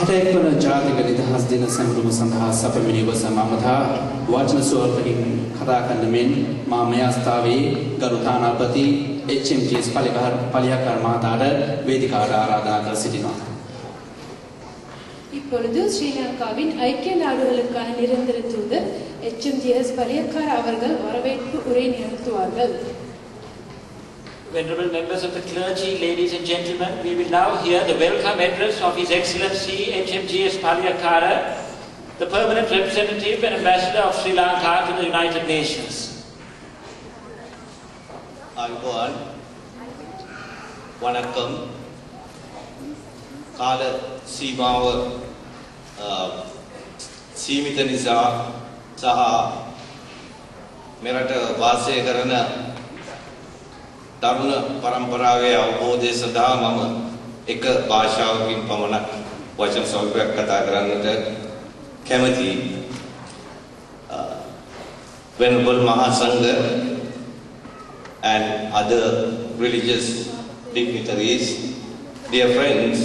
හැටෙක් වන ජාතික නිදහස් දින සැමරුම සඳහා සැපමිණි ඔබ සමමතා වචන ස්වරූපකින් කතා කරන මෙන් මා මේ අවස්ථාවේ ගරු තානාපති HMGS පලියකාර මහතාට වේදිකාවට ආරාධනා කර සිටිනවා. இப்பொழுது ஸ்ரீலங்காவின் ஐக்கிய நாடுகளுக்கான நிரந்தர தூதர் HMGS பலியக்கார் அவர்கள் வரவேற்பு உரை நிகழ்த்துவார்கள். Venerable members of the clergy, ladies and gentlemen, we will now hear the welcome address of His Excellency HMGS Paliyakara, the permanent representative and ambassador of Sri Lanka to the United Nations. Ayubowan, Vanakkam, Kala Seemawa සීමිත නිසා සහ මෙරට වාසය කරන තරුණ පරම්පරාවේ අවබෝධය සඳහා මම එක භාෂාවකින් පමණක් වචන සල්පයක් කතා කරන්නට කැමතියි. Venerable Mahasangha and other religious dignitaries, dear friends,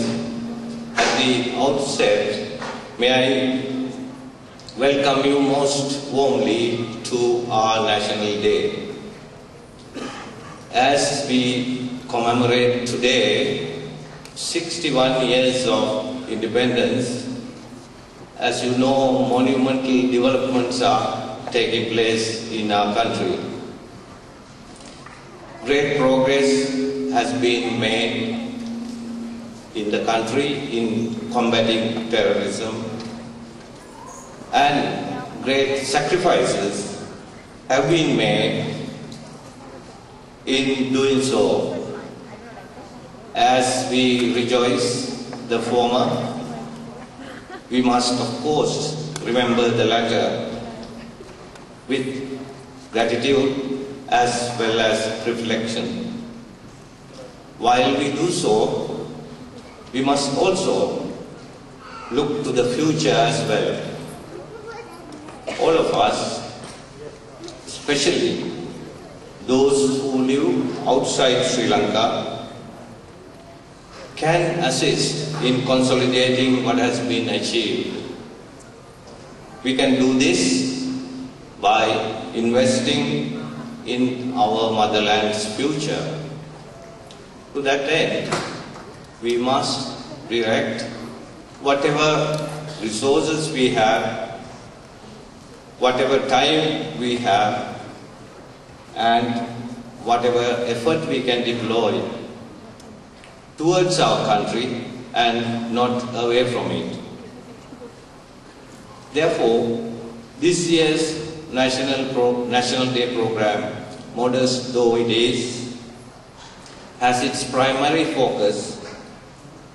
at the outset, may I welcome you most warmly to our National Day. As we commemorate today 61 years of independence, as you know, monumental developments are taking place in our country. Great progress has been made in the country in combating terrorism, and great sacrifices have been made in doing so. As we rejoice the former, we must of course remember the latter with gratitude as well as reflection. While we do so, we must also look to the future as well. All of us, especially those who live outside Sri Lanka, can assist in consolidating what has been achieved. We can do this by investing in our motherland's future. To that end, we must direct whatever resources we have, whatever time we have, and whatever effort we can deploy towards our country and not away from it. Therefore, this year's National Day program, modest though it is, has its primary focus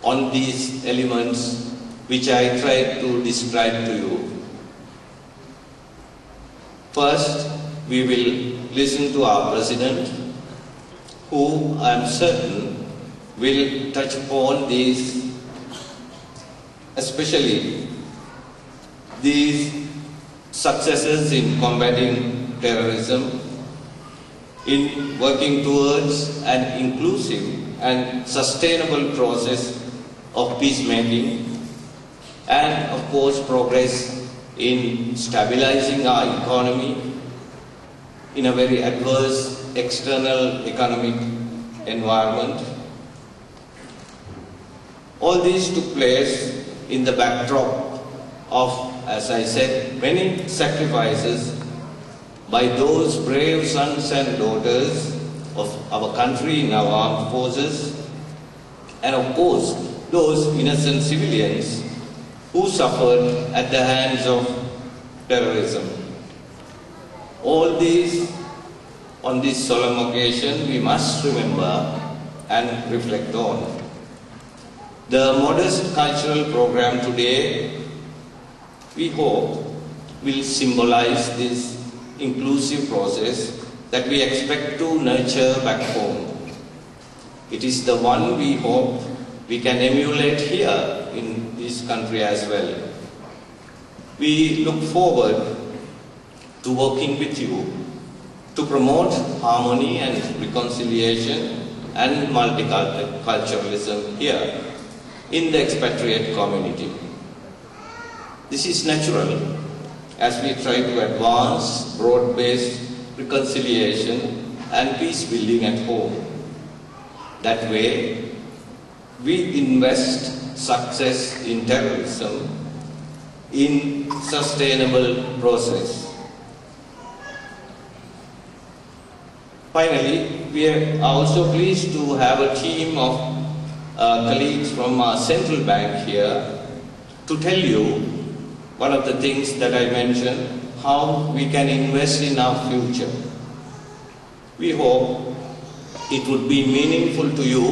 on these elements which I tried to describe to you. First, we will listen to our President, who I am certain will touch upon these, especially these successes in combating terrorism, in working towards an inclusive and sustainable process of peacemaking, and of course progress in stabilizing our economy in a very adverse external economic environment. All these took place in the backdrop of, as I said, many sacrifices by those brave sons and daughters of our country in our armed forces, and of course those innocent civilians who suffered at the hands of terrorism. All these, on this solemn occasion, we must remember and reflect on. The modest cultural program today, we hope, will symbolize this inclusive process that we expect to nurture back home. It is the one we hope we can emulate here in this country as well. We look forward to working with you to promote harmony and reconciliation and multiculturalism here in the expatriate community. This is natural as we try to advance broad-based reconciliation and peace building at home. That way, we invest success in terrorism in sustainable process. Finally, we are also pleased to have a team of colleagues from our central bank here to tell you one of the things that I mentioned, how we can invest in our future. We hope it would be meaningful to you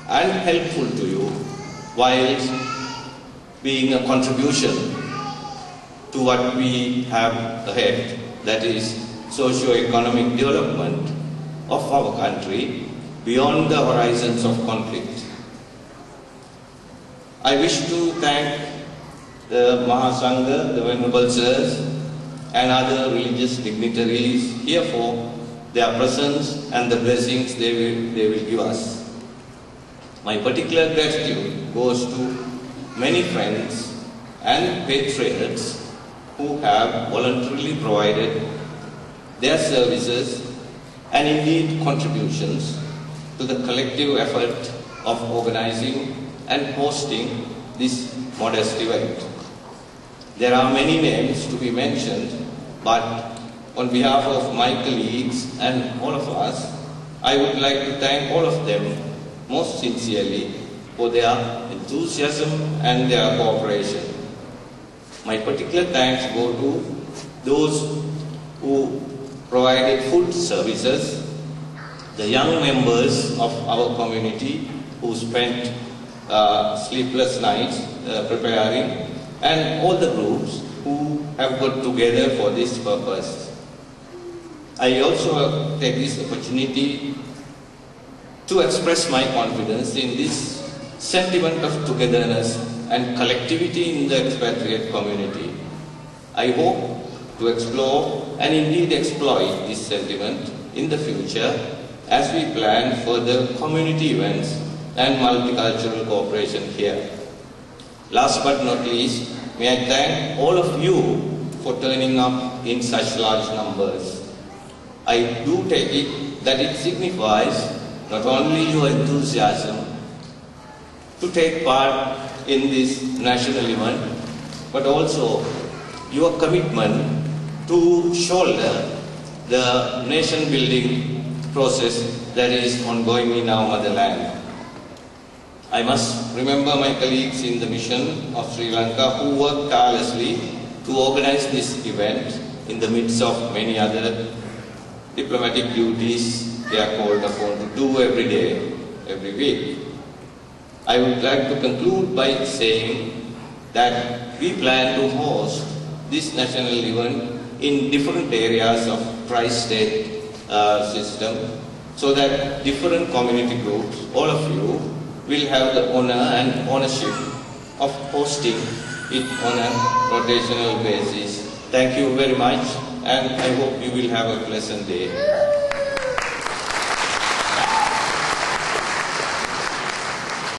and helpful to you while being a contribution to what we have ahead, that is socio-economic development of our country beyond the horizons of conflict. I wish to thank the Mahasangha, the Venerable Sirs, and other religious dignitaries here for their presence and the blessings they will give us. My particular gratitude goes to many friends and patriots who have voluntarily provided their services and indeed contributions to the collective effort of organizing and hosting this modest event. There are many names to be mentioned, but on behalf of my colleagues and all of us, I would like to thank all of them most sincerely for their enthusiasm and their cooperation. My particular thanks go to those who provided food services, the young members of our community who spent sleepless nights preparing, and all the groups who have got together for this purpose. I also take this opportunity to express my confidence in this sentiment of togetherness and collectivity in the expatriate community. I hope to explore and indeed exploit this sentiment in the future as we plan further community events and multicultural cooperation here. Last but not least, may I thank all of you for turning up in such large numbers. I do take it that it signifies not only your enthusiasm to take part in this national event, but also your commitment to shoulder the nation building process that is ongoing in our motherland. I must remember my colleagues in the mission of Sri Lanka who worked tirelessly to organize this event in the midst of many other diplomatic duties they are called upon to do every day, every week. I would like to conclude by saying that we plan to host this national event in different areas of tri-state system so that different community groups, all of you, will have the honor and ownership of hosting it on a rotational basis. Thank you very much, and I hope you will have a pleasant day.